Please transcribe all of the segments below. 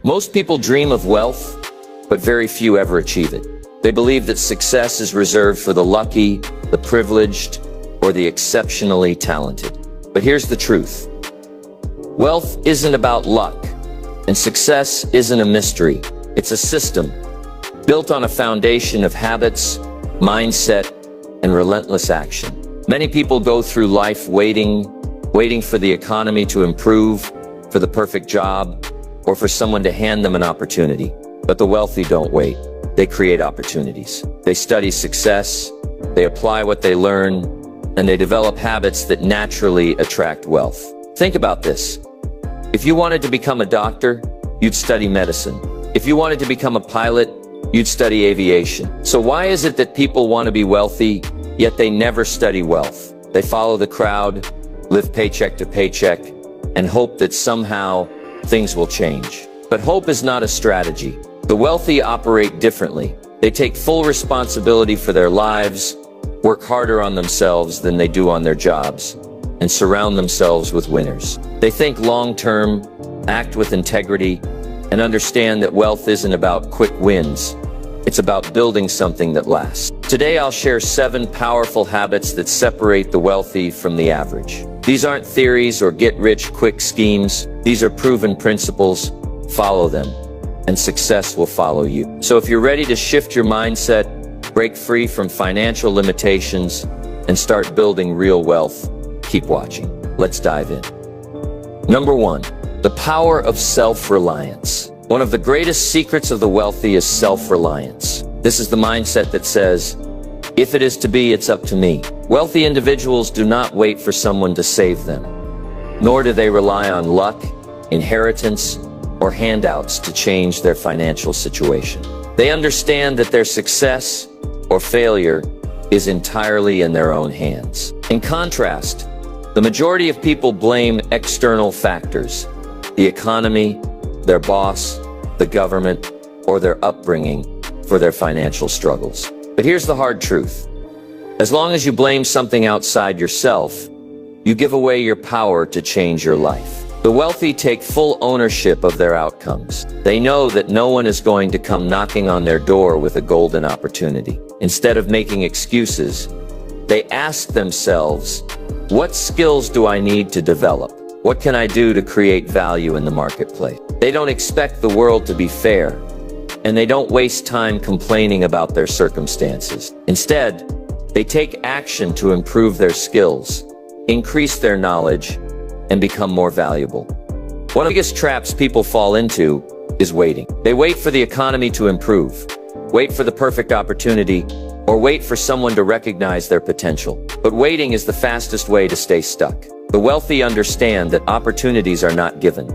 Most people dream of wealth, but very few ever achieve it. They believe that success is reserved for the lucky, the privileged, or the exceptionally talented. But here's the truth. Wealth isn't about luck, and success isn't a mystery. It's a system built on a foundation of habits, mindset, and relentless action. Many people go through life waiting for the economy to improve, for the perfect job, or for someone to hand them an opportunity. But the wealthy don't wait. They create opportunities. They study success, they apply what they learn, and they develop habits that naturally attract wealth. Think about this. If you wanted to become a doctor, you'd study medicine. If you wanted to become a pilot, you'd study aviation. So why is it that people want to be wealthy, yet they never study wealth? They follow the crowd, live paycheck to paycheck, and hope that somehow things will change. But hope is not a strategy. The wealthy operate differently. They take full responsibility for their lives, work harder on themselves than they do on their jobs, and surround themselves with winners. They think long-term, act with integrity, and understand that wealth isn't about quick wins. It's about building something that lasts. Today I'll share 7 powerful habits that separate the wealthy from the average. These aren't theories or get-rich-quick schemes. These are proven principles. Follow them, and success will follow you. So if you're ready to shift your mindset, break free from financial limitations, and start building real wealth, keep watching. Let's dive in. Number 1. The power of self-reliance. One of the greatest secrets of the wealthy is self-reliance. This is the mindset that says, if it is to be, it's up to me. Wealthy individuals do not wait for someone to save them, nor do they rely on luck, inheritance, or handouts to change their financial situation. They understand that their success or failure is entirely in their own hands. In contrast, the majority of people blame external factors, the economy, their boss, the government, or their upbringing for their financial struggles. But here's the hard truth. As long as you blame something outside yourself, you give away your power to change your life. The wealthy take full ownership of their outcomes. They know that no one is going to come knocking on their door with a golden opportunity. Instead of making excuses, they ask themselves, what skills do I need to develop? What can I do to create value in the marketplace? They don't expect the world to be fair, and they don't waste time complaining about their circumstances. Instead, they take action to improve their skills, increase their knowledge, and become more valuable. One of the biggest traps people fall into is waiting. They wait for the economy to improve, wait for the perfect opportunity, or wait for someone to recognize their potential. But waiting is the fastest way to stay stuck. The wealthy understand that opportunities are not given.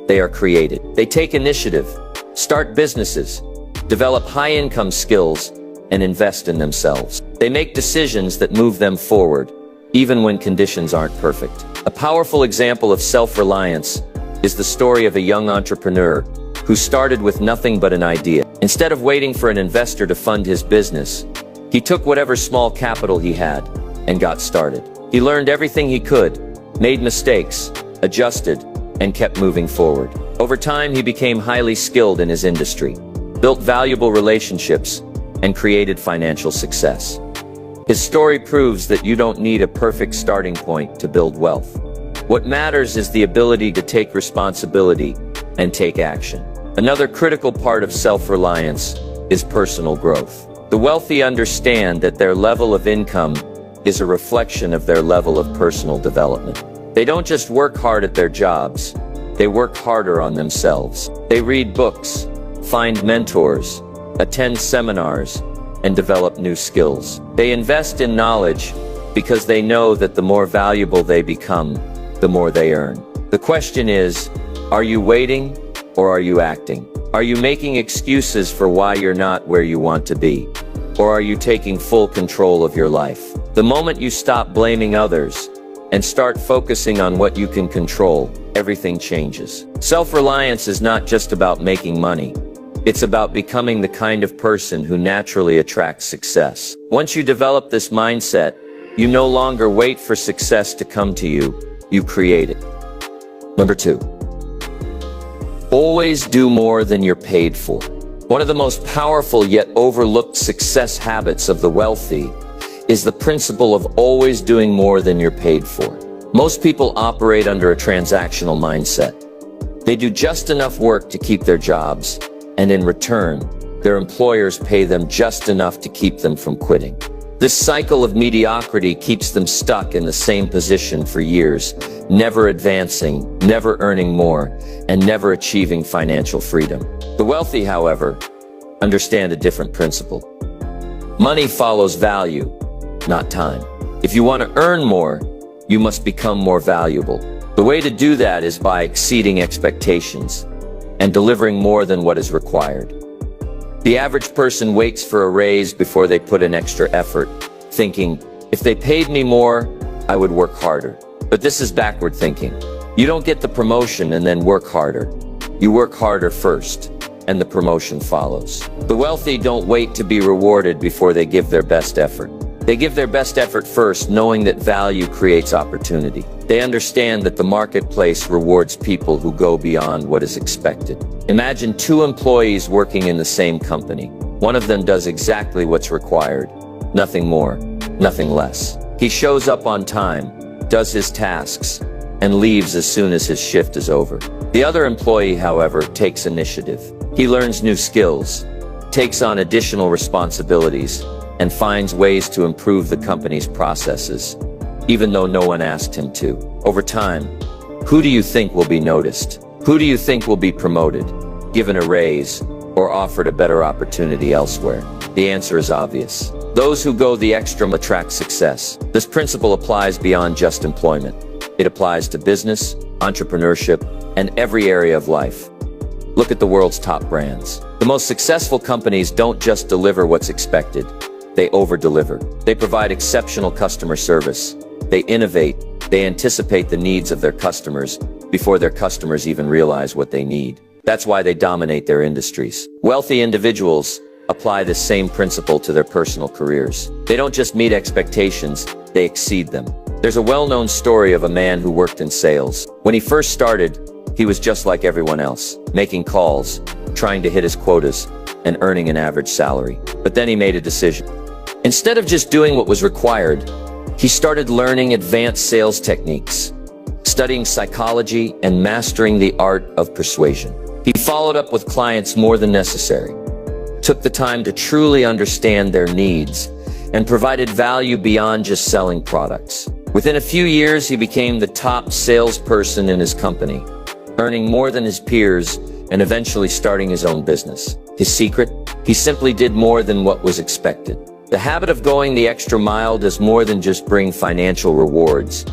They are created. They take initiative, start businesses, develop high-income skills, and invest in themselves. They make decisions that move them forward, even when conditions aren't perfect. A powerful example of self-reliance is the story of a young entrepreneur who started with nothing but an idea. Instead of waiting for an investor to fund his business, he took whatever small capital he had and got started. He learned everything he could, made mistakes, adjusted, and kept moving forward. Over time, he became highly skilled in his industry, built valuable relationships, and created financial success. His story proves that you don't need a perfect starting point to build wealth. What matters is the ability to take responsibility and take action. Another critical part of self-reliance is personal growth. The wealthy understand that their level of income is a reflection of their level of personal development. They don't just work hard at their jobs, they work harder on themselves. They read books, find mentors, attend seminars, and develop new skills. They invest in knowledge because they know that the more valuable they become, the more they earn. The question is, are you waiting or are you acting? Are you making excuses for why you're not where you want to be? Or are you taking full control of your life? The moment you stop blaming others and start focusing on what you can control, everything changes. Self-reliance is not just about making money. It's about becoming the kind of person who naturally attracts success. Once you develop this mindset, you no longer wait for success to come to you, you create it. Number 2. Always do more than you're paid for. One of the most powerful yet overlooked success habits of the wealthy is the principle of always doing more than you're paid for. Most people operate under a transactional mindset. They do just enough work to keep their jobs, and in return, their employers pay them just enough to keep them from quitting. This cycle of mediocrity keeps them stuck in the same position for years, never advancing, never earning more, and never achieving financial freedom. The wealthy, however, understand a different principle. Money follows value, not time. If you want to earn more, you must become more valuable. The way to do that is by exceeding expectations and delivering more than what is required. The average person waits for a raise before they put in extra effort, thinking, if they paid me more, I would work harder. But this is backward thinking. You don't get the promotion and then work harder. You work harder first, and the promotion follows. The wealthy don't wait to be rewarded before they give their best effort. They give their best effort first, knowing that value creates opportunity. They understand that the marketplace rewards people who go beyond what is expected. Imagine two employees working in the same company. One of them does exactly what's required. Nothing more, nothing less. He shows up on time, does his tasks, and leaves as soon as his shift is over. The other employee, however, takes initiative. He learns new skills, takes on additional responsibilities, and finds ways to improve the company's processes, even though no one asked him to. Over time, who do you think will be noticed? Who do you think will be promoted, given a raise, or offered a better opportunity elsewhere? The answer is obvious. Those who go the extra attract success. This principle applies beyond just employment. It applies to business, entrepreneurship, and every area of life. Look at the world's top brands. The most successful companies don't just deliver what's expected. They over-deliver. They provide exceptional customer service. They innovate. They anticipate the needs of their customers before their customers even realize what they need. That's why they dominate their industries. Wealthy individuals apply this same principle to their personal careers. They don't just meet expectations, they exceed them. There's a well-known story of a man who worked in sales. When he first started, he was just like everyone else, making calls, trying to hit his quotas, and earning an average salary. But then he made a decision. Instead of just doing what was required, he started learning advanced sales techniques, studying psychology, and mastering the art of persuasion. He followed up with clients more than necessary, took the time to truly understand their needs, and provided value beyond just selling products. Within a few years, he became the top salesperson in his company, earning more than his peers and eventually starting his own business. His secret? He simply did more than what was expected. The habit of going the extra mile does more than just bring financial rewards.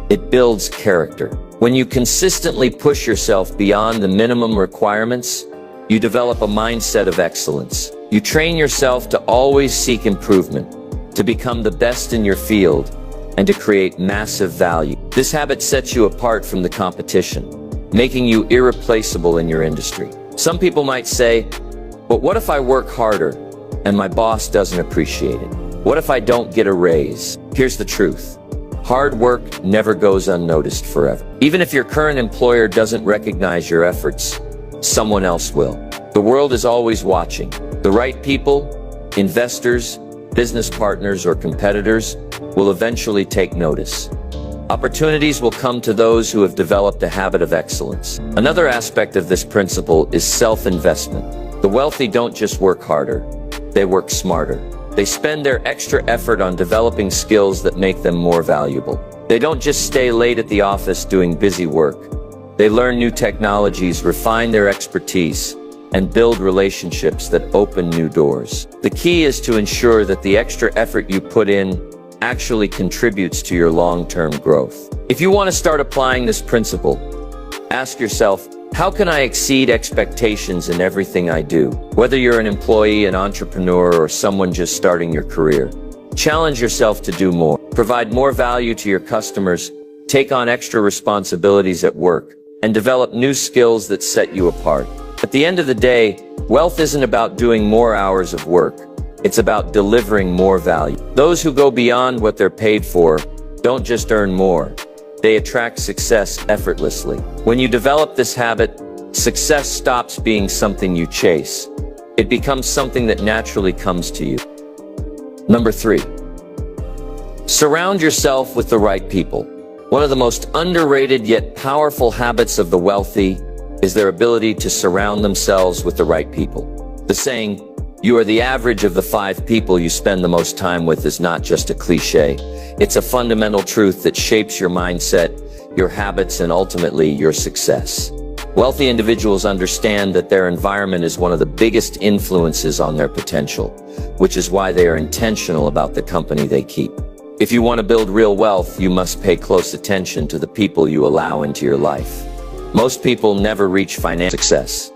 It builds character. When you consistently push yourself beyond the minimum requirements, you develop a mindset of excellence. You train yourself to always seek improvement, to become the best in your field, and to create massive value. This habit sets you apart from the competition, making you irreplaceable in your industry. Some people might say, but what if I work harder and my boss doesn't appreciate it? What if I don't get a raise? Here's the truth. Hard work never goes unnoticed forever. Even if your current employer doesn't recognize your efforts, someone else will. The world is always watching. The right people, investors, business partners, or competitors will eventually take notice. Opportunities will come to those who have developed a habit of excellence. Another aspect of this principle is self-investment. The wealthy don't just work harder, they work smarter. They spend their extra effort on developing skills that make them more valuable. They don't just stay late at the office doing busy work. They learn new technologies, refine their expertise, and build relationships that open new doors. The key is to ensure that the extra effort you put in actually contributes to your long-term growth. If you want to start applying this principle, ask yourself, how can I exceed expectations in everything I do? Whether you're an employee, an entrepreneur, or someone just starting your career, challenge yourself to do more. Provide more value to your customers, take on extra responsibilities at work, and develop new skills that set you apart. At the end of the day, wealth isn't about doing more hours of work. It's about delivering more value. Those who go beyond what they're paid for don't just earn more. They attract success effortlessly. When you develop this habit, success stops being something you chase. It becomes something that naturally comes to you. Number 3. Surround yourself with the right people. One of the most underrated yet powerful habits of the wealthy is their ability to surround themselves with the right people. The saying, "You are the average of the 5 people you spend the most time with," is not just a cliche. It's a fundamental truth that shapes your mindset, your habits, and ultimately your success. Wealthy individuals understand that their environment is one of the biggest influences on their potential, which is why they are intentional about the company they keep. If you want to build real wealth, you must pay close attention to the people you allow into your life. Most people never reach financial success,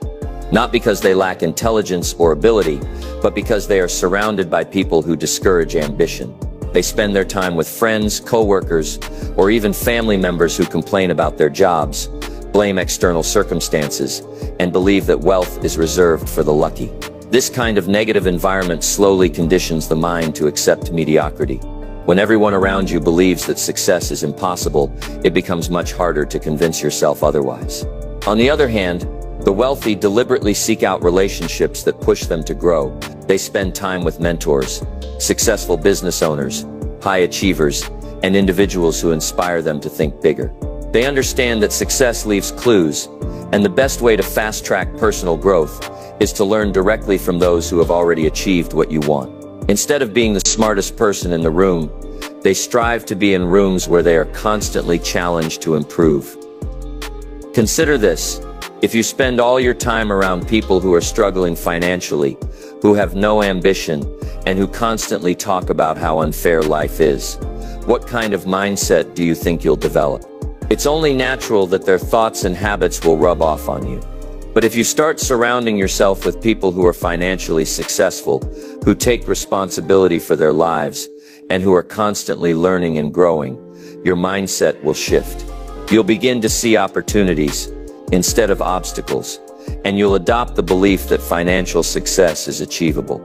not because they lack intelligence or ability, but because they are surrounded by people who discourage ambition. They spend their time with friends, coworkers, or even family members who complain about their jobs, blame external circumstances, and believe that wealth is reserved for the lucky. This kind of negative environment slowly conditions the mind to accept mediocrity. When everyone around you believes that success is impossible, it becomes much harder to convince yourself otherwise. On the other hand, the wealthy deliberately seek out relationships that push them to grow. They spend time with mentors, successful business owners, high achievers, and individuals who inspire them to think bigger. They understand that success leaves clues, and the best way to fast-track personal growth is to learn directly from those who have already achieved what you want. Instead of being the smartest person in the room, they strive to be in rooms where they are constantly challenged to improve. Consider this: if you spend all your time around people who are struggling financially, who have no ambition, and who constantly talk about how unfair life is, what kind of mindset do you think you'll develop? It's only natural that their thoughts and habits will rub off on you. But if you start surrounding yourself with people who are financially successful, who take responsibility for their lives, and who are constantly learning and growing, your mindset will shift. You'll begin to see opportunities instead of obstacles, and you'll adopt the belief that financial success is achievable.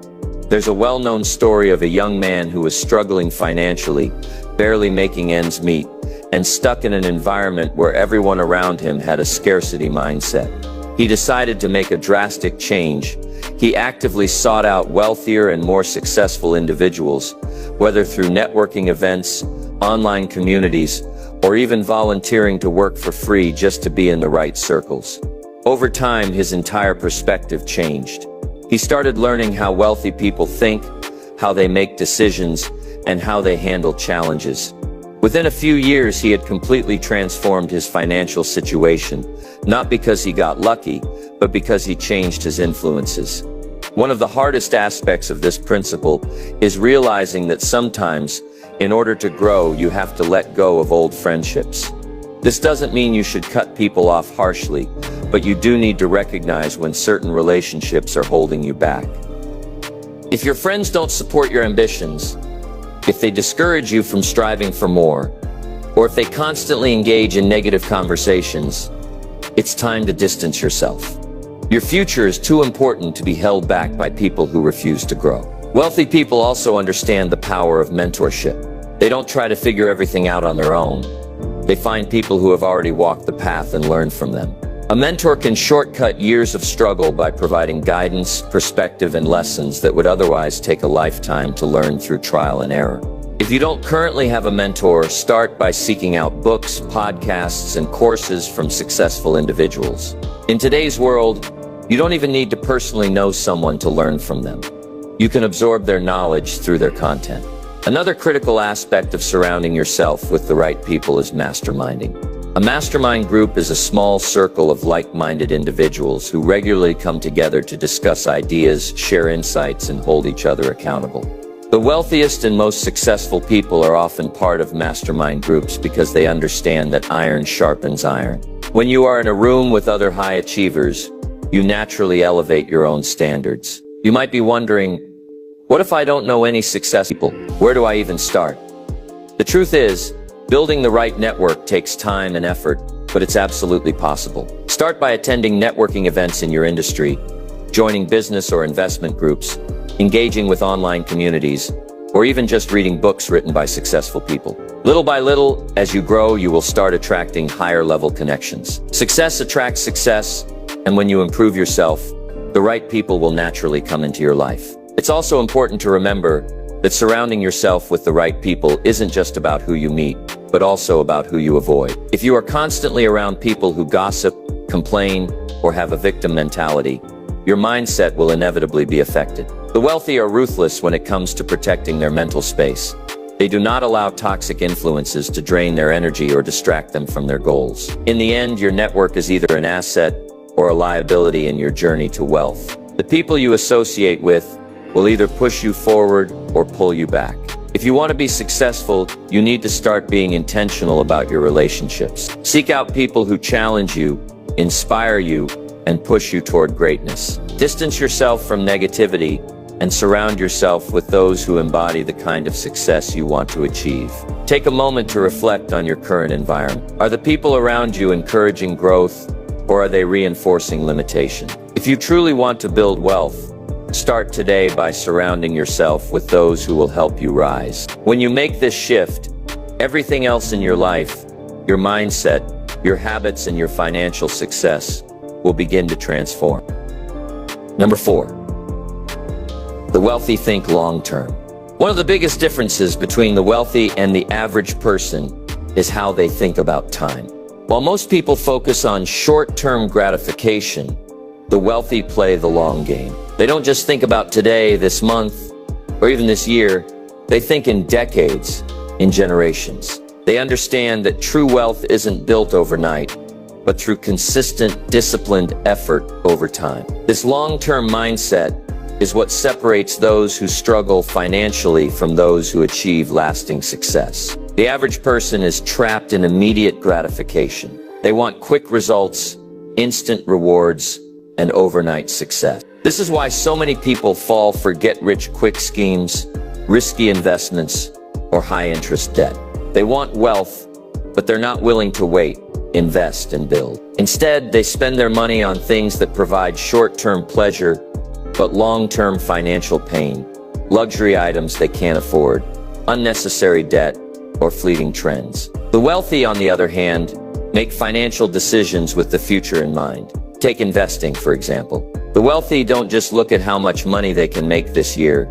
There's a well-known story of a young man who was struggling financially, barely making ends meet, and stuck in an environment where everyone around him had a scarcity mindset. He decided to make a drastic change. He actively sought out wealthier and more successful individuals, whether through networking events, online communities, or even volunteering to work for free just to be in the right circles. Over time, his entire perspective changed. He started learning how wealthy people think, how they make decisions, and how they handle challenges. Within a few years, he had completely transformed his financial situation, not because he got lucky, but because he changed his influences. One of the hardest aspects of this principle is realizing that sometimes, in order to grow, you have to let go of old friendships. This doesn't mean you should cut people off harshly, but you do need to recognize when certain relationships are holding you back. If your friends don't support your ambitions, if they discourage you from striving for more, or if they constantly engage in negative conversations, it's time to distance yourself. Your future is too important to be held back by people who refuse to grow. Wealthy people also understand the power of mentorship. They don't try to figure everything out on their own. They find people who have already walked the path and learn from them. A mentor can shortcut years of struggle by providing guidance, perspective, and lessons that would otherwise take a lifetime to learn through trial and error. If you don't currently have a mentor, start by seeking out books, podcasts, and courses from successful individuals. In today's world, you don't even need to personally know someone to learn from them. You can absorb their knowledge through their content. Another critical aspect of surrounding yourself with the right people is masterminding. A mastermind group is a small circle of like-minded individuals who regularly come together to discuss ideas, share insights, and hold each other accountable. The wealthiest and most successful people are often part of mastermind groups because they understand that iron sharpens iron. When you are in a room with other high achievers, you naturally elevate your own standards. You might be wondering, what if I don't know any successful people? Where do I even start? The truth is, building the right network takes time and effort, but it's absolutely possible. Start by attending networking events in your industry, joining business or investment groups, engaging with online communities, or even just reading books written by successful people. Little by little, as you grow, you will start attracting higher-level connections. Success attracts success, And when you improve yourself, the right people will naturally come into your life. It's also important to remember that surrounding yourself with the right people isn't just about who you meet, but also about who you avoid. If you are constantly around people who gossip, complain, or have a victim mentality, your mindset will inevitably be affected. The wealthy are ruthless when it comes to protecting their mental space. They do not allow toxic influences to drain their energy or distract them from their goals. In the end, your network is either an asset or a liability in your journey to wealth. The people you associate with will either push you forward or pull you back. If you want to be successful, you need to start being intentional about your relationships. Seek out people who challenge you, inspire you, and push you toward greatness. Distance yourself from negativity and surround yourself with those who embody the kind of success you want to achieve. Take a moment to reflect on your current environment. Are the people around you encouraging growth, or are they reinforcing limitation? If you truly want to build wealth, start today by surrounding yourself with those who will help you rise. When you make this shift, everything else in your life, your mindset, your habits, and your financial success will begin to transform. Number 4. The wealthy think long-term. One of the biggest differences between the wealthy and the average person is how they think about time. While most people focus on short-term gratification, the wealthy play the long game. They don't just think about today, this month, or even this year. They think in decades, in generations. They understand that true wealth isn't built overnight, but through consistent, disciplined effort over time. This long-term mindset is what separates those who struggle financially from those who achieve lasting success. The average person is trapped in immediate gratification. They want quick results, instant rewards, and overnight success. This is why so many people fall for get-rich-quick schemes, risky investments, or high-interest debt. They want wealth, but they're not willing to wait, invest, and build. Instead, they spend their money on things that provide short-term pleasure, but long-term financial pain, luxury items they can't afford, unnecessary debt, or fleeting trends. The wealthy, on the other hand, make financial decisions with the future in mind. Take investing, for example. The wealthy don't just look at how much money they can make this year.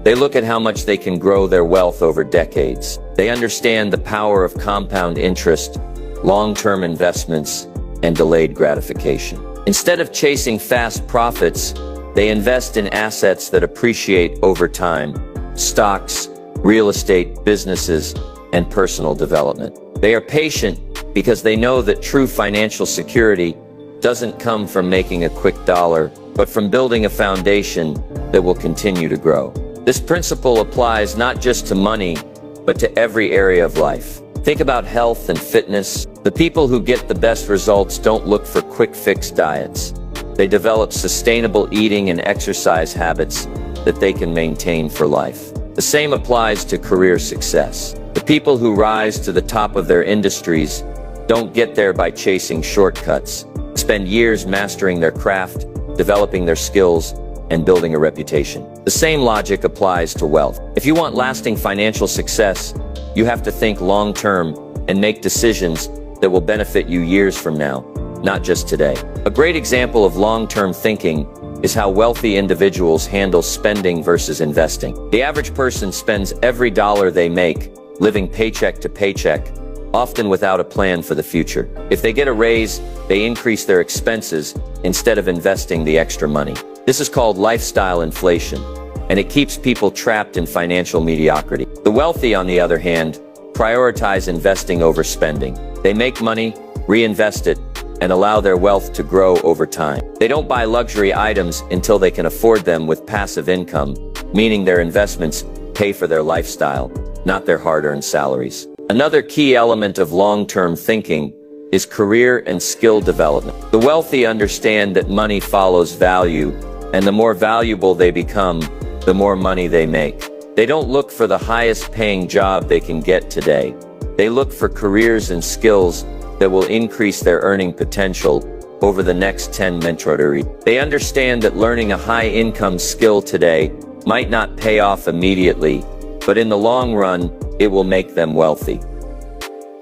They look at how much they can grow their wealth over decades. They understand the power of compound interest, long-term investments, and delayed gratification. Instead of chasing fast profits, they invest in assets that appreciate over time: stocks, real estate, businesses, and personal development. They are patient because they know that true financial security doesn't come from making a quick dollar, but from building a foundation that will continue to grow. This principle applies not just to money, but to every area of life. Think about health and fitness. The people who get the best results don't look for quick fix diets. They develop sustainable eating and exercise habits that they can maintain for life. The same applies to career success. The people who rise to the top of their industries don't get there by chasing shortcuts. Spend years mastering their craft, developing their skills, and building a reputation. The same logic applies to wealth. If you want lasting financial success, you have to think long-term and make decisions that will benefit you years from now, not just today. A great example of long-term thinking is how wealthy individuals handle spending versus investing. The average person spends every dollar they make living paycheck to paycheck, often without a plan for the future. If they get a raise, they increase their expenses instead of investing the extra money. This is called lifestyle inflation, and it keeps people trapped in financial mediocrity. The wealthy, on the other hand, prioritize investing over spending. They make money, reinvest it, and allow their wealth to grow over time. They don't buy luxury items until they can afford them with passive income, meaning their investments pay for their lifestyle, not their hard-earned salaries. Another key element of long-term thinking is career and skill development. The wealthy understand that money follows value, and the more valuable they become, the more money they make. They don't look for the highest paying job they can get today. They look for careers and skills that will increase their earning potential over the next 10 years. They understand that learning a high-income skill today might not pay off immediately, but in the long run, it will make them wealthy.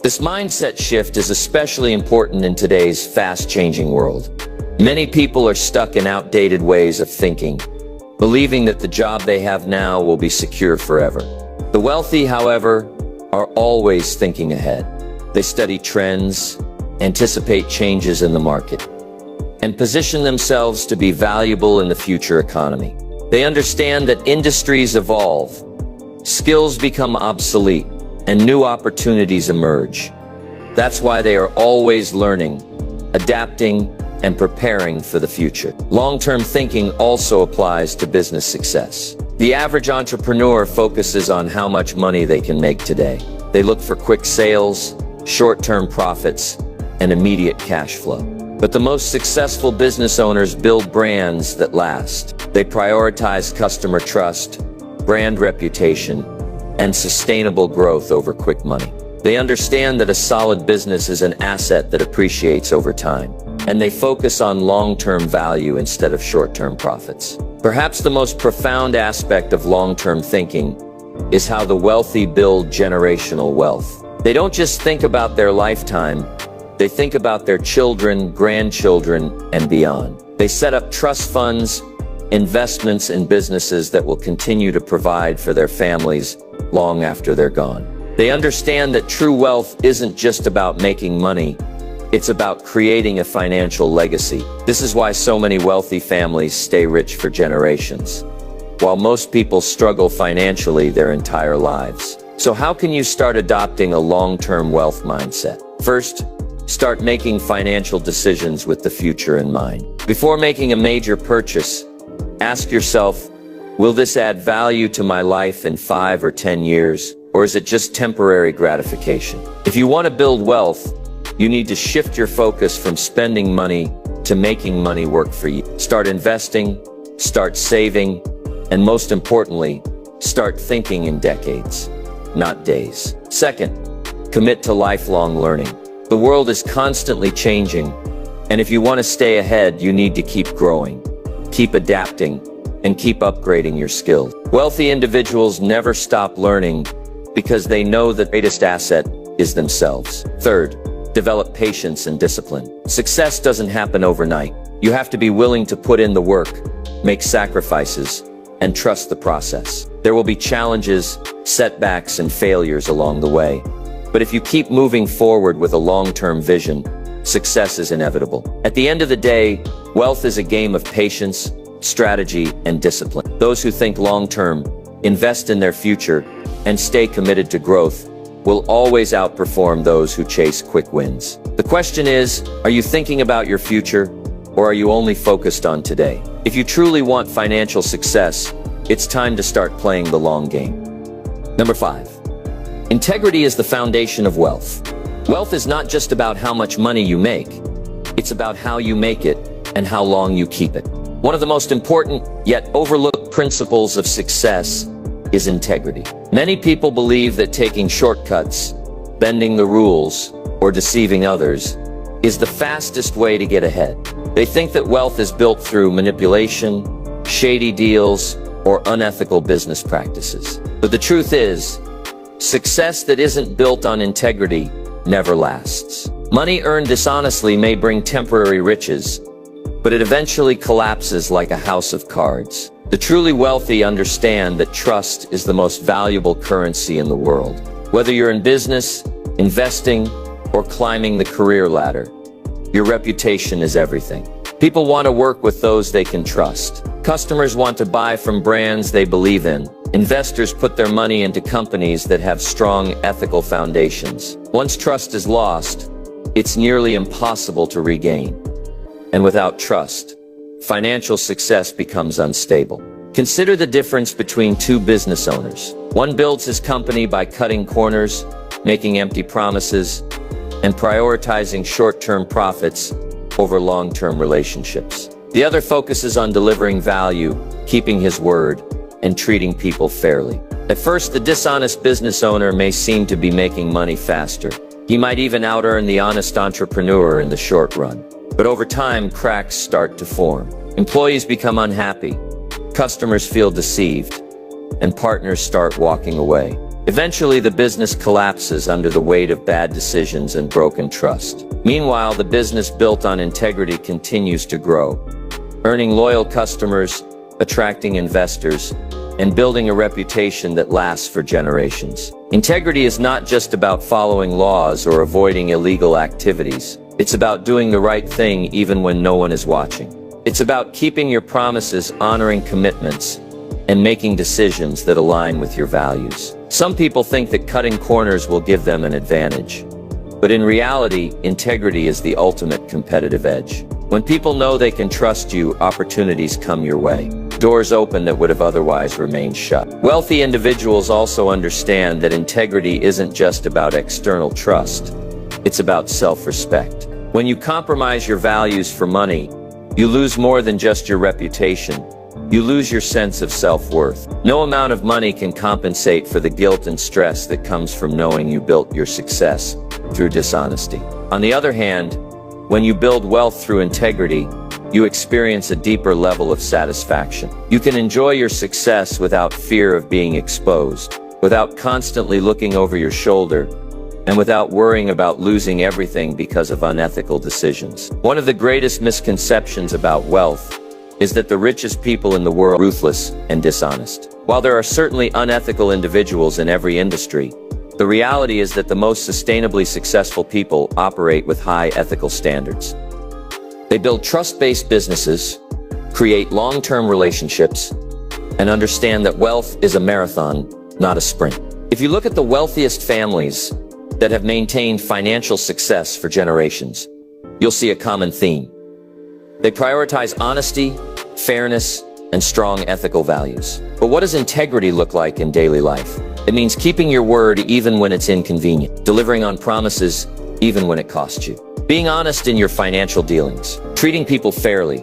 This mindset shift is especially important in today's fast-changing world. Many people are stuck in outdated ways of thinking, believing that the job they have now will be secure forever. The wealthy, however, are always thinking ahead. They study trends, anticipate changes in the market, and position themselves to be valuable in the future economy. They understand that industries evolve, skills become obsolete, and new opportunities emerge. That's why they are always learning, adapting, and preparing for the future. Long-term thinking also applies to business success. The average entrepreneur focuses on how much money they can make today. They look for quick sales, short-term profits, and immediate cash flow. But the most successful business owners build brands that last. They prioritize customer trust, brand reputation, and sustainable growth over quick money. They understand that a solid business is an asset that appreciates over time, and they focus on long-term value instead of short-term profits. Perhaps the most profound aspect of long-term thinking is how the wealthy build generational wealth. They don't just think about their lifetime, they think about their children, grandchildren, and beyond. They set up trust funds, investments in businesses that will continue to provide for their families long after they're gone. They understand that true wealth isn't just about making money, it's about creating a financial legacy. This is why so many wealthy families stay rich for generations, while most people struggle financially their entire lives. So how can you start adopting a long-term wealth mindset? First, start making financial decisions with the future in mind. Before making a major purchase, ask yourself, will this add value to my life in 5 or 10 years, or is it just temporary gratification? If you want to build wealth, you need to shift your focus from spending money to making money work for you. Start investing, start saving, and most importantly, start thinking in decades, not days. Second, commit to lifelong learning. The world is constantly changing, and if you want to stay ahead, you need to keep growing, keep adapting, and keep upgrading your skills. Wealthy individuals never stop learning because they know the greatest asset is themselves. Third, develop patience and discipline. Success doesn't happen overnight. You have to be willing to put in the work, make sacrifices, and trust the process. There will be challenges, setbacks, and failures along the way. But if you keep moving forward with a long-term vision, success is inevitable. At the end of the day, wealth is a game of patience, strategy, and discipline. Those who think long-term, invest in their future, and stay committed to growth will always outperform those who chase quick wins. The question is, are you thinking about your future, or are you only focused on today? If you truly want financial success, it's time to start playing the long game. Number 5. Integrity is the foundation of wealth. Wealth is not just about how much money you make. It's about how you make it and how long you keep it. One of the most important yet overlooked principles of success is integrity. Many people believe that taking shortcuts, bending the rules, or deceiving others is the fastest way to get ahead. They think that wealth is built through manipulation, shady deals, or unethical business practices. But the truth is, success that isn't built on integrity never lasts. Money earned dishonestly may bring temporary riches, but it eventually collapses like a house of cards. The truly wealthy understand that trust is the most valuable currency in the world. Whether you're in business, investing, or climbing the career ladder, your reputation is everything. People want to work with those they can trust. Customers want to buy from brands they believe in. Investors put their money into companies that have strong ethical foundations. Once trust is lost, it's nearly impossible to regain. And without trust, financial success becomes unstable. Consider the difference between two business owners. One builds his company by cutting corners, making empty promises, and prioritizing short-term profits over long-term relationships. The other focuses on delivering value, keeping his word, and treating people fairly. At first, the dishonest business owner may seem to be making money faster. He might even out-earn the honest entrepreneur in the short run. But over time, cracks start to form. Employees become unhappy, customers feel deceived, and partners start walking away. Eventually, the business collapses under the weight of bad decisions and broken trust. Meanwhile, the business built on integrity continues to grow, earning loyal customers, attracting investors, and building a reputation that lasts for generations. Integrity is not just about following laws or avoiding illegal activities. It's about doing the right thing even when no one is watching. It's about keeping your promises, honoring commitments, and making decisions that align with your values. Some people think that cutting corners will give them an advantage. But in reality, integrity is the ultimate competitive edge. When people know they can trust you, opportunities come your way. Doors open that would have otherwise remained shut. Wealthy individuals also understand that integrity isn't just about external trust. It's about self-respect. When you compromise your values for money, you lose more than just your reputation. You lose your sense of self-worth. No amount of money can compensate for the guilt and stress that comes from knowing you built your success through dishonesty. On the other hand, when you build wealth through integrity, you experience a deeper level of satisfaction. You can enjoy your success without fear of being exposed, without constantly looking over your shoulder, and without worrying about losing everything because of unethical decisions. One of the greatest misconceptions about wealth is that the richest people in the world are ruthless and dishonest. While there are certainly unethical individuals in every industry, the reality is that the most sustainably successful people operate with high ethical standards. They build trust-based businesses, create long-term relationships, and understand that wealth is a marathon, not a sprint. If you look at the wealthiest families that have maintained financial success for generations, you'll see a common theme. They prioritize honesty, fairness, and strong ethical values. But what does integrity look like in daily life? It means keeping your word even when it's inconvenient, delivering on promises even when it costs you, being honest in your financial dealings, treating people fairly,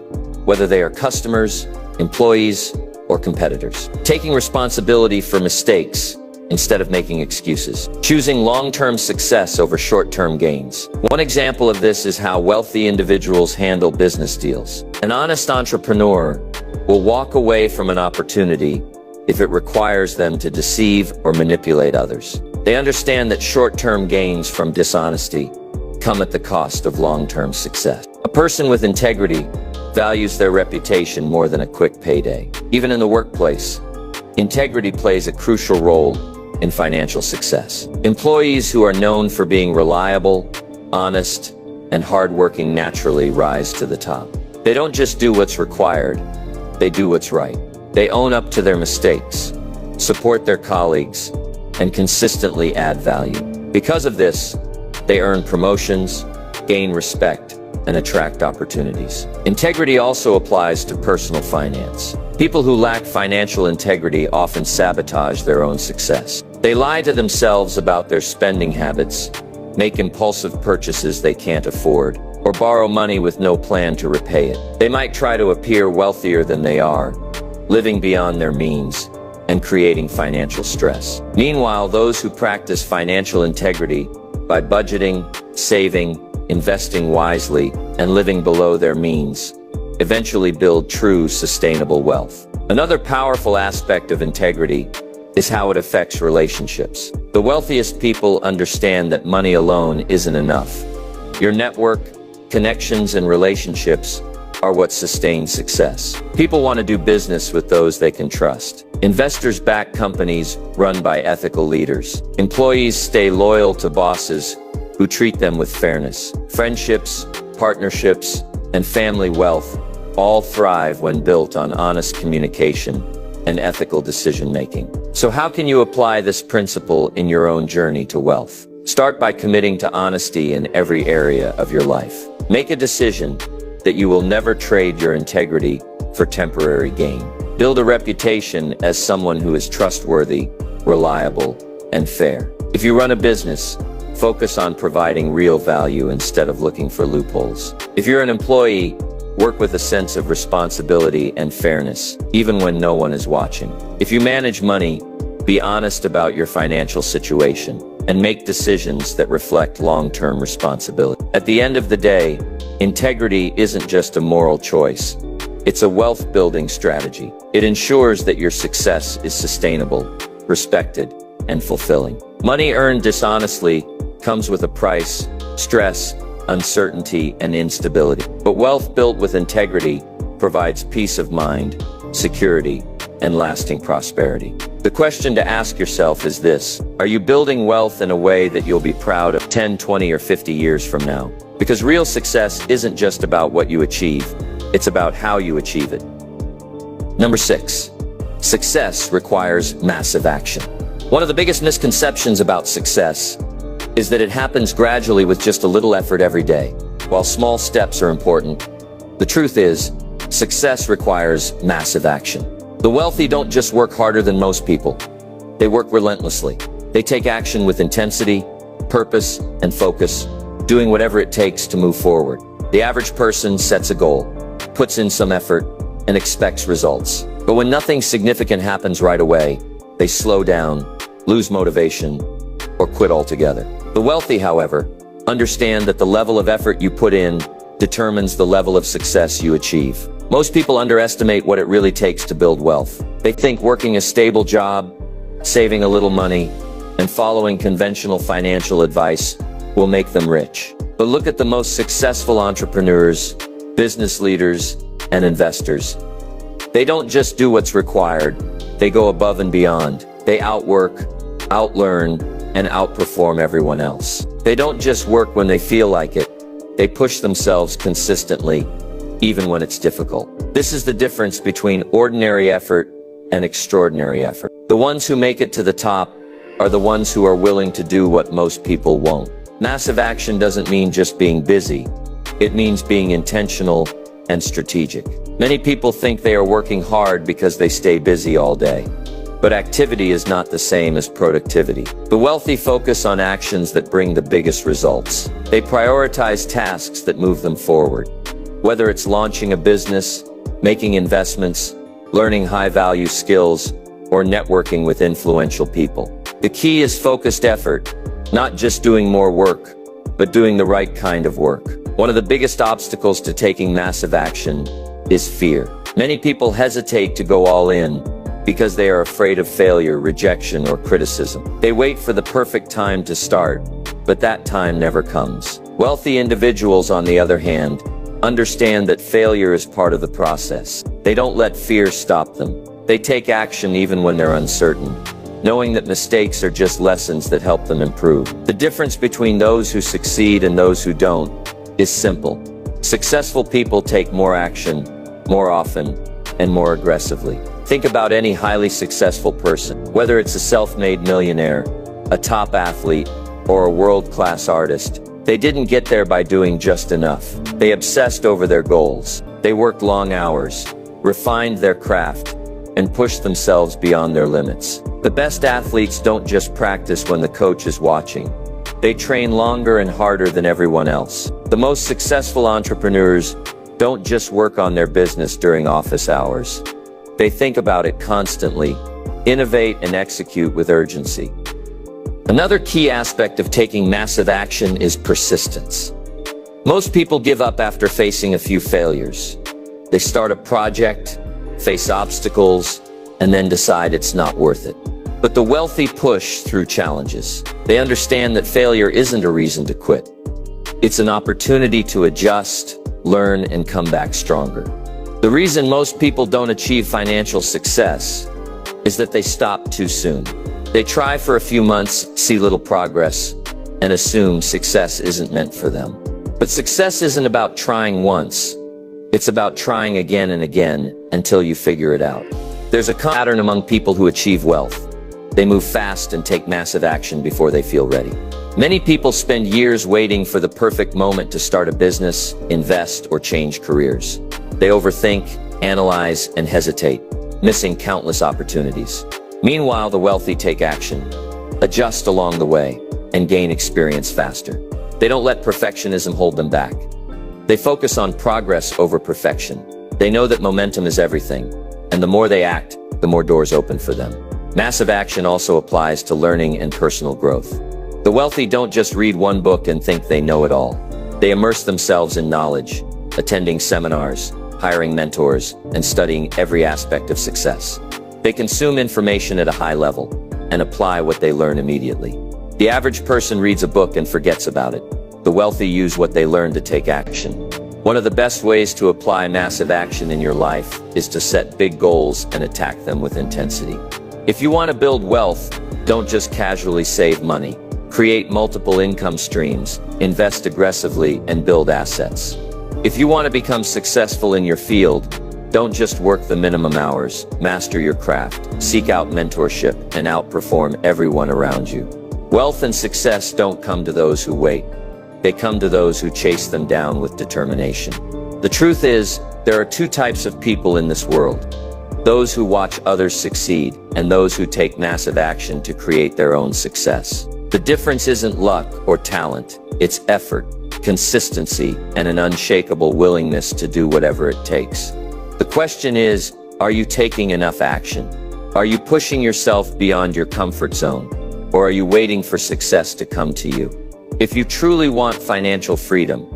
whether they are customers, employees, or competitors, taking responsibility for mistakes instead of making excuses, choosing long-term success over short-term gains. One example of this is how wealthy individuals handle business deals. An honest entrepreneur will walk away from an opportunity if it requires them to deceive or manipulate others. They understand that short-term gains from dishonesty come at the cost of long-term success. A person with integrity values their reputation more than a quick payday. Even in the workplace, integrity plays a crucial role in financial success. Employees who are known for being reliable, honest, and hardworking naturally rise to the top. They don't just do what's required, they do what's right. They own up to their mistakes, support their colleagues, and consistently add value. Because of this, they earn promotions, gain respect, and attract opportunities. Integrity also applies to personal finance. People who lack financial integrity often sabotage their own success. They lie to themselves about their spending habits, make impulsive purchases they can't afford, or borrow money with no plan to repay it. They might try to appear wealthier than they are, living beyond their means, and creating financial stress. Meanwhile, those who practice financial integrity by budgeting, saving, investing wisely, and living below their means, eventually build true sustainable wealth. Another powerful aspect of integrity is how it affects relationships. The wealthiest people understand that money alone isn't enough. Your network, connections, and relationships are what sustain success. People want to do business with those they can trust. Investors back companies run by ethical leaders. Employees stay loyal to bosses who treat them with fairness. Friendships, partnerships, and family wealth all thrive when built on honest communication and ethical decision-making. So how can you apply this principle in your own journey to wealth? Start by committing to honesty in every area of your life. Make a decision that you will never trade your integrity for temporary gain. Build a reputation as someone who is trustworthy, reliable, and fair. If you run a business, focus on providing real value instead of looking for loopholes. If you're an employee, work with a sense of responsibility and fairness, even when no one is watching. If you manage money, be honest about your financial situation and make decisions that reflect long-term responsibility. At the end of the day, integrity isn't just a moral choice. It's a wealth-building strategy. It ensures that your success is sustainable, respected, and fulfilling. Money earned dishonestly comes with a price: stress, uncertainty, and instability. But wealth built with integrity provides peace of mind, security, and lasting prosperity. The question to ask yourself is this: are you building wealth in a way that you'll be proud of 10, 20, or 50 years from now? Because real success isn't just about what you achieve, it's about how you achieve it. Number 6, success requires massive action. One of the biggest misconceptions about success is that it happens gradually with just a little effort every day. While small steps are important, the truth is, success requires massive action. The wealthy don't just work harder than most people. They work relentlessly. They take action with intensity, purpose, and focus, doing whatever it takes to move forward. The average person sets a goal, puts in some effort, and expects results. But when nothing significant happens right away, they slow down, lose motivation, or quit altogether. The wealthy, however, understand that the level of effort you put in determines the level of success you achieve. Most people underestimate what it really takes to build wealth. They think working a stable job, saving a little money, and following conventional financial advice will make them rich. But look at the most successful entrepreneurs, business leaders, and investors. They don't just do what's required, they go above and beyond. They outwork, outlearn, and outperform everyone else. They don't just work when they feel like it, they push themselves consistently, even when it's difficult. This is the difference between ordinary effort and extraordinary effort. The ones who make it to the top are the ones who are willing to do what most people won't. Massive action doesn't mean just being busy. It means being intentional and strategic. Many people think they are working hard because they stay busy all day. But activity is not the same as productivity. The wealthy focus on actions that bring the biggest results. They prioritize tasks that move them forward. Whether it's launching a business, making investments, learning high-value skills, or networking with influential people. The key is focused effort, not just doing more work, but doing the right kind of work. One of the biggest obstacles to taking massive action is fear. Many people hesitate to go all in because they are afraid of failure, rejection, or criticism. They wait for the perfect time to start, but that time never comes. Wealthy individuals, on the other hand, understand that failure is part of the process. They don't let fear stop them. They take action even when they're uncertain, knowing that mistakes are just lessons that help them improve. The difference between those who succeed and those who don't is simple. Successful people take more action, more often, and more aggressively. Think about any highly successful person, whether it's a self-made millionaire, a top athlete, or a world-class artist. They didn't get there by doing just enough. They obsessed over their goals. They worked long hours, refined their craft, and pushed themselves beyond their limits. The best athletes don't just practice when the coach is watching. They train longer and harder than everyone else. The most successful entrepreneurs don't just work on their business during office hours. They think about it constantly, innovate, and execute with urgency. Another key aspect of taking massive action is persistence. Most people give up after facing a few failures. They start a project, face obstacles, and then decide it's not worth it. But the wealthy push through challenges. They understand that failure isn't a reason to quit. It's an opportunity to adjust, learn, and come back stronger. The reason most people don't achieve financial success is that they stop too soon. They try for a few months, see little progress, and assume success isn't meant for them. But success isn't about trying once. It's about trying again and again until you figure it out. There's a pattern among people who achieve wealth. They move fast and take massive action before they feel ready. Many people spend years waiting for the perfect moment to start a business, invest, or change careers. They overthink, analyze, and hesitate, missing countless opportunities. Meanwhile, the wealthy take action, adjust along the way, and gain experience faster. They don't let perfectionism hold them back. They focus on progress over perfection. They know that momentum is everything, and the more they act, the more doors open for them. Massive action also applies to learning and personal growth. The wealthy don't just read one book and think they know it all. They immerse themselves in knowledge, attending seminars, hiring mentors, and studying every aspect of success. They consume information at a high level, and apply what they learn immediately. The average person reads a book and forgets about it. The wealthy use what they learn to take action. One of the best ways to apply massive action in your life is to set big goals and attack them with intensity. If you want to build wealth, don't just casually save money. Create multiple income streams, invest aggressively, and build assets. If you want to become successful in your field, don't just work the minimum hours, master your craft, seek out mentorship, and outperform everyone around you. Wealth and success don't come to those who wait. They come to those who chase them down with determination. The truth is, there are two types of people in this world: those who watch others succeed, and those who take massive action to create their own success. The difference isn't luck or talent, it's effort, consistency, and an unshakable willingness to do whatever it takes. The question is, are you taking enough action? Are you pushing yourself beyond your comfort zone? Or are you waiting for success to come to you? If you truly want financial freedom,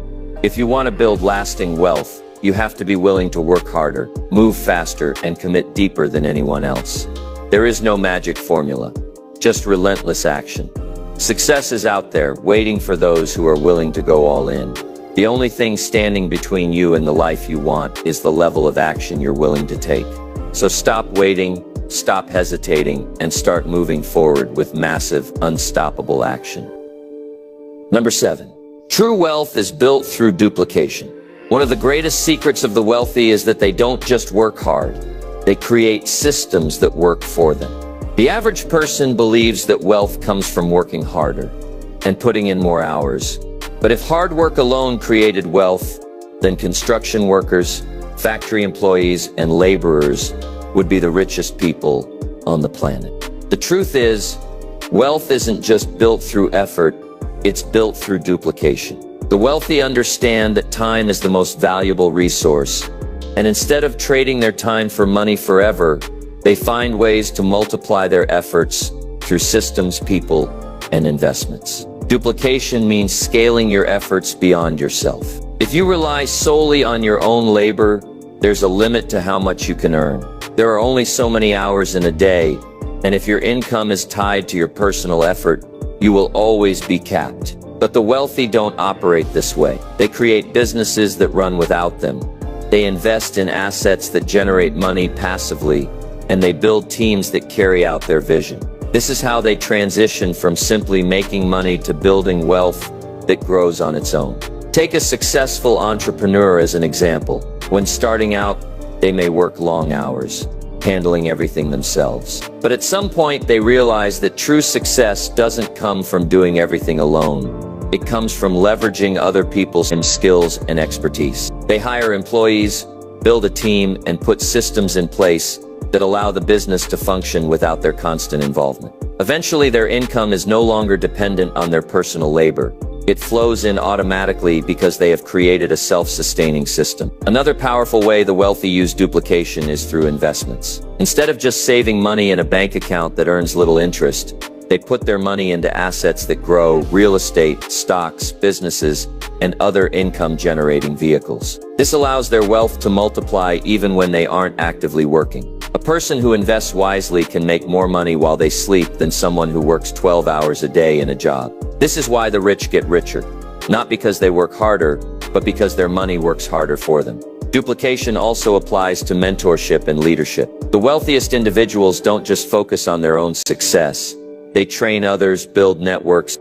if you want to build lasting wealth, you have to be willing to work harder, move faster, and commit deeper than anyone else. There is no magic formula, just relentless action. Success is out there, waiting for those who are willing to go all in. The only thing standing between you and the life you want is the level of action you're willing to take. So stop waiting, stop hesitating, and start moving forward with massive, unstoppable action. Number 7. True wealth is built through duplication. One of the greatest secrets of the wealthy is that they don't just work hard. They create systems that work for them. The average person believes that wealth comes from working harder and putting in more hours. But if hard work alone created wealth, then construction workers, factory employees, and laborers would be the richest people on the planet. The truth is, wealth isn't just built through effort, it's built through duplication. The wealthy understand that time is the most valuable resource, and instead of trading their time for money forever, they find ways to multiply their efforts through systems, people, and investments. Duplication means scaling your efforts beyond yourself. If you rely solely on your own labor, there's a limit to how much you can earn. There are only so many hours in a day, and if your income is tied to your personal effort, you will always be capped. But the wealthy don't operate this way. They create businesses that run without them. They invest in assets that generate money passively, and they build teams that carry out their vision. This is how they transition from simply making money to building wealth that grows on its own. Take a successful entrepreneur as an example. When starting out, they may work long hours, handling everything themselves. But at some point, they realize that true success doesn't come from doing everything alone. It comes from leveraging other people's skills and expertise. They hire employees, build a team, and put systems in place that allow the business to function without their constant involvement. Eventually, their income is no longer dependent on their personal labor. It flows in automatically because they have created a self-sustaining system. Another powerful way the wealthy use duplication is through investments. Instead of just saving money in a bank account that earns little interest, they put their money into assets that grow: real estate, stocks, businesses, and other income-generating vehicles. This allows their wealth to multiply even when they aren't actively working. A person who invests wisely can make more money while they sleep than someone who works 12 hours a day in a job. This is why the rich get richer. Not because they work harder, but because their money works harder for them. Duplication also applies to mentorship and leadership. The wealthiest individuals don't just focus on their own success. They train others, build networks,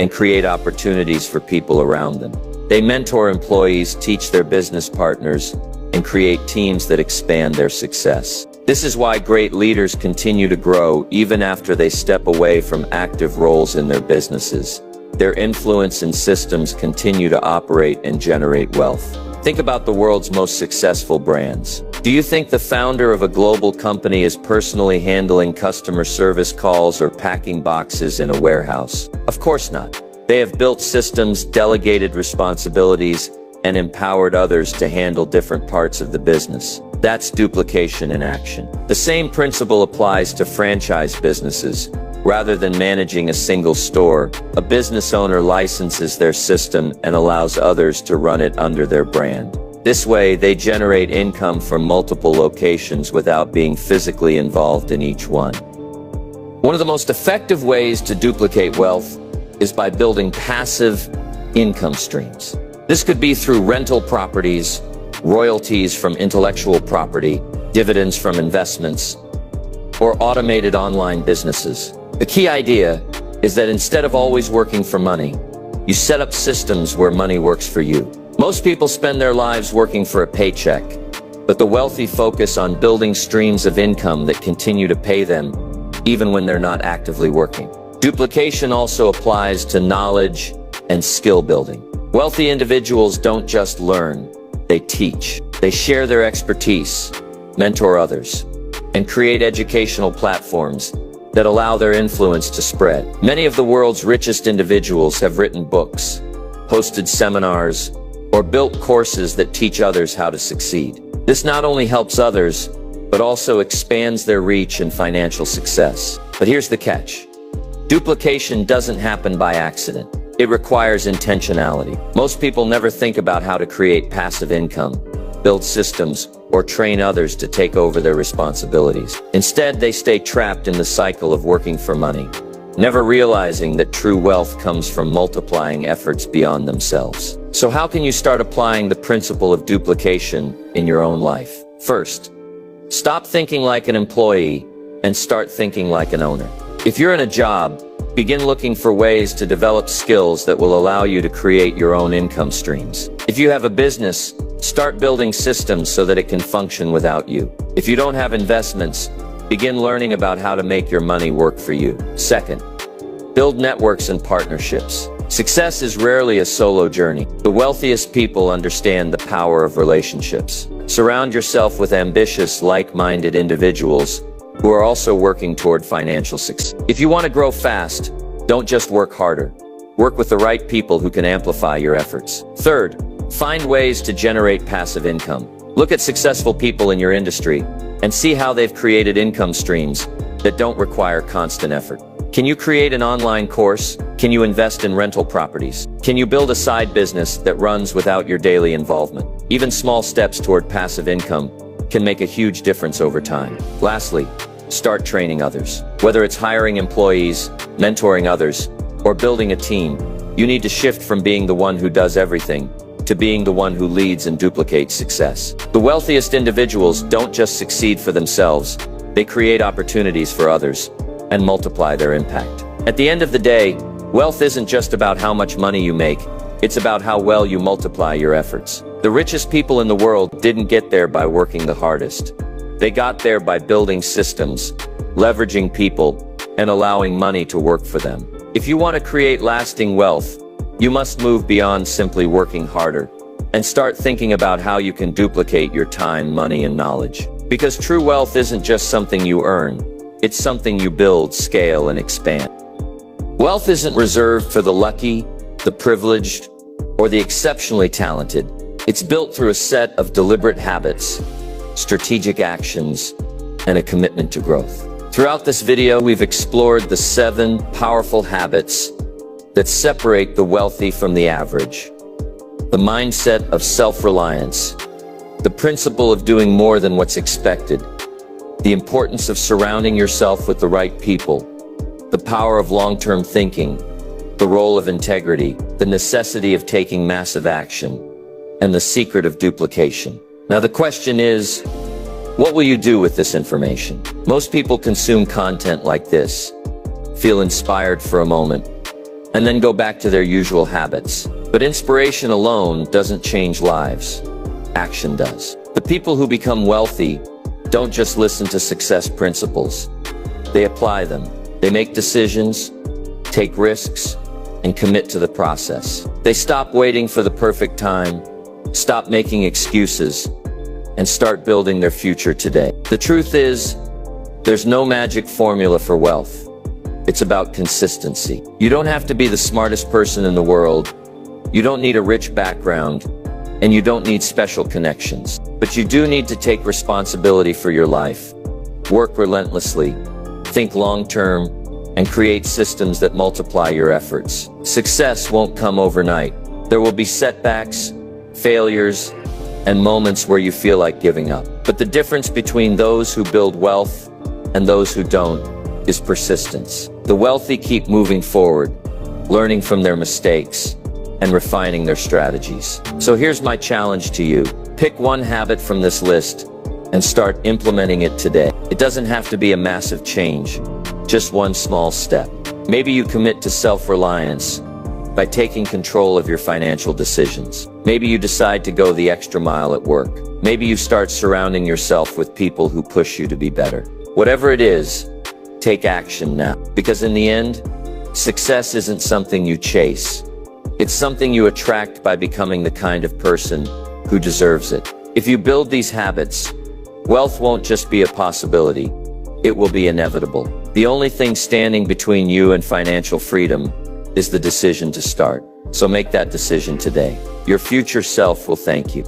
and create opportunities for people around them. They mentor employees, teach their business partners, and create teams that expand their success. This is why great leaders continue to grow even after they step away from active roles in their businesses. Their influence and systems continue to operate and generate wealth. Think about the world's most successful brands. Do you think the founder of a global company is personally handling customer service calls or packing boxes in a warehouse? Of course not. They have built systems, delegated responsibilities, and empowered others to handle different parts of the business. That's duplication in action. The same principle applies to franchise businesses. Rather than managing a single store, a business owner licenses their system and allows others to run it under their brand. This way, they generate income from multiple locations without being physically involved in each one. One of the most effective ways to duplicate wealth is by building passive income streams. This could be through rental properties, royalties from intellectual property, dividends from investments, or automated online businesses. The key idea is that instead of always working for money, you set up systems where money works for you. Most people spend their lives working for a paycheck, but the wealthy focus on building streams of income that continue to pay them even when they're not actively working. Duplication also applies to knowledge and skill building. Wealthy individuals don't just learn, they teach. They share their expertise, mentor others, and create educational platforms that allow their influence to spread. Many of the world's richest individuals have written books, hosted seminars, or built courses that teach others how to succeed. This not only helps others, but also expands their reach and financial success. But here's the catch. Duplication doesn't happen by accident. It requires intentionality. Most people never think about how to create passive income, build systems, or train others to take over their responsibilities. Instead, they stay trapped in the cycle of working for money, never realizing that true wealth comes from multiplying efforts beyond themselves. So how can you start applying the principle of duplication in your own life? First, stop thinking like an employee and start thinking like an owner. If you're in a job, begin looking for ways to develop skills that will allow you to create your own income streams. If you have a business, start building systems so that it can function without you. If you don't have investments, begin learning about how to make your money work for you. Second, build networks and partnerships. Success is rarely a solo journey. The wealthiest people understand the power of relationships. Surround yourself with ambitious, like-minded individuals who are also working toward financial success. If you want to grow fast, don't just work harder. Work with the right people who can amplify your efforts. Third, find ways to generate passive income. Look at successful people in your industry and see how they've created income streams that don't require constant effort. Can you create an online course? Can you invest in rental properties? Can you build a side business that runs without your daily involvement? Even small steps toward passive income can make a huge difference over time. Lastly, start training others. Whether it's hiring employees, mentoring others, or building a team, you need to shift from being the one who does everything to being the one who leads and duplicates success. The wealthiest individuals don't just succeed for themselves, they create opportunities for others and multiply their impact. At the end of the day, wealth isn't just about how much money you make, it's about how well you multiply your efforts. The richest people in the world didn't get there by working the hardest. They got there by building systems, leveraging people, and allowing money to work for them. If you want to create lasting wealth, you must move beyond simply working harder and start thinking about how you can duplicate your time, money, and knowledge. Because true wealth isn't just something you earn, it's something you build, scale, and expand. Wealth isn't reserved for the lucky, the privileged, or the exceptionally talented. It's built through a set of deliberate habits, strategic actions, and a commitment to growth. Throughout this video, we've explored the 7 powerful habits that separate the wealthy from the average. The mindset of self-reliance, the principle of doing more than what's expected, the importance of surrounding yourself with the right people, the power of long-term thinking, the role of integrity, the necessity of taking massive action, and the secret of duplication. Now the question is, what will you do with this information? Most people consume content like this, feel inspired for a moment, and then go back to their usual habits. But inspiration alone doesn't change lives. Action does. The people who become wealthy don't just listen to success principles. They apply them. They make decisions, take risks, and commit to the process. They stop waiting for the perfect time, stop making excuses, and start building their future today. The truth is, there's no magic formula for wealth. It's about consistency. You don't have to be the smartest person in the world. You don't need a rich background, and you don't need special connections. But you do need to take responsibility for your life, work relentlessly, think long-term, and create systems that multiply your efforts. Success won't come overnight. There will be setbacks, failures, and moments where you feel like giving up. But the difference between those who build wealth and those who don't is persistence. The wealthy keep moving forward, learning from their mistakes, and refining their strategies. So here's my challenge to you. Pick one habit from this list and start implementing it today. It doesn't have to be a massive change, just one small step. Maybe you commit to self-reliance by taking control of your financial decisions. Maybe you decide to go the extra mile at work. Maybe you start surrounding yourself with people who push you to be better. Whatever it is, take action now. Because in the end, success isn't something you chase. It's something you attract by becoming the kind of person who deserves it. If you build these habits, wealth won't just be a possibility, it will be inevitable. The only thing standing between you and financial freedom is the decision to start. So make that decision today. Your future self will thank you.